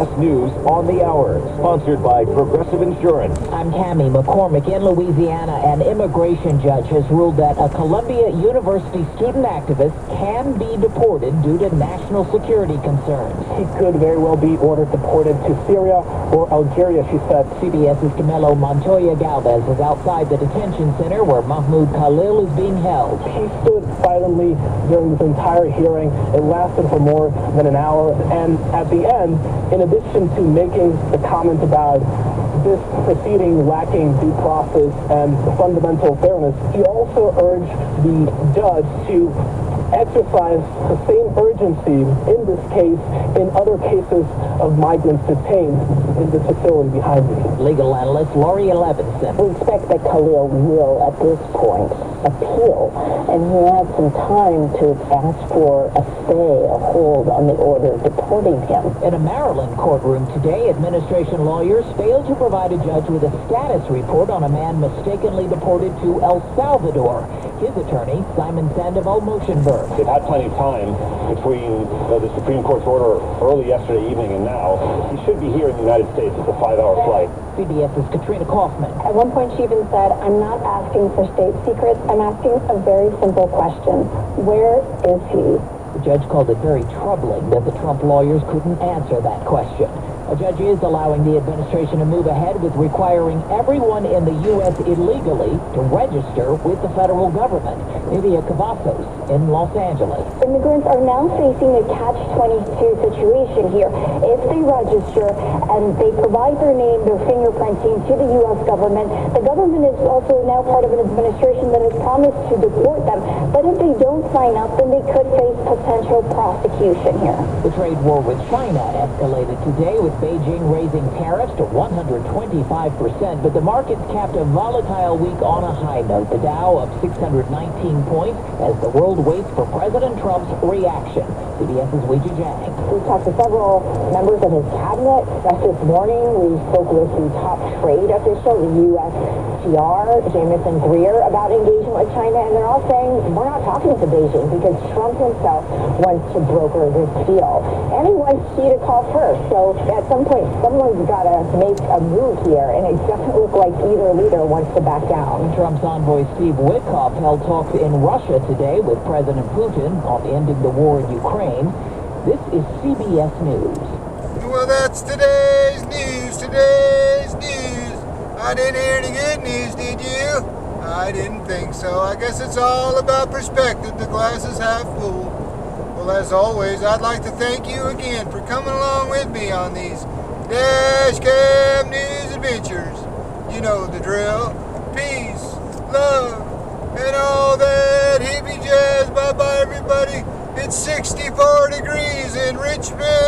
CBS News on the Hour, sponsored by Progressive Insurance. I'm Tammy McCormick. In Louisiana, an immigration judge has ruled that a Columbia University student activist can be deported due to national security concerns. He could very well be ordered deported to Syria or Algeria, she said. CBS's Camilo Montoya Galvez is outside the detention center where Mahmoud Khalil is being held. He stood silently during this entire hearing. It lasted for more than an hour, and at the end, in addition to making the comment about this proceeding lacking due process and fundamental fairness, he also urged the judge to exercise the same urgency in this case in other cases of migrants detained in this facility behind me. Legal analyst Laurie Levinson. We expect that Khalil will, at this point, appeal, and he has some time to ask for a stay, a hold on the order deporting him. In a Maryland courtroom today, administration lawyers failed to provide a judge with a status report on a man mistakenly deported to El Salvador. His attorney, Simon Sandoval Motionberg. They've had plenty of time between the Supreme Court's order early yesterday evening and now. He should be here in the United States. It's a 5-hour flight. CBS's Katrina Kaufman. At one point, she even said, "I'm not asking for state secrets. I'm asking a very simple question. Where is he?" The judge called it very troubling that the Trump lawyers couldn't answer that question. A judge is allowing the administration to move ahead with requiring everyone in the U.S. illegally to register with the federal government. Livia Cavazos in Los Angeles. Immigrants are now facing a catch-22 situation here. If they register and they provide their name, their fingerprinting to the U.S. government, the government is also now part of an administration that has promised to deport them. But if they don't sign up, then they could face potential prosecution here. The trade war with China escalated today with Beijing raising tariffs to 125%, but the markets capped a volatile week on a high note. The Dow up 619 points as the world waits for President Trump's reaction. CBS's Weijia Jiang. We talked to several members of his cabinet. Just this morning, we spoke with the top trade official, the USTR, Jamieson Greer, about engagement with China, and they're all saying, we're not talking to Beijing because Trump himself wants to broker this deal. And he wants Xi to call first. So at some point, someone's got to make a move here, and it doesn't look like either leader wants to back down. Trump's envoy Steve Witkoff held talks in Russia today with President Putin on ending the war in Ukraine. This is CBS News. Well, that's today's news. I didn't hear any good news, did you? I didn't think so. I guess it's all about perspective. The glass is half full. Well, as always, I'd like to thank you again for coming along with me on these Dash Cam News adventures. You know the drill. Peace, love, and all that hippie jazz. Bye-bye, everybody. It's 64 degrees in Richmond.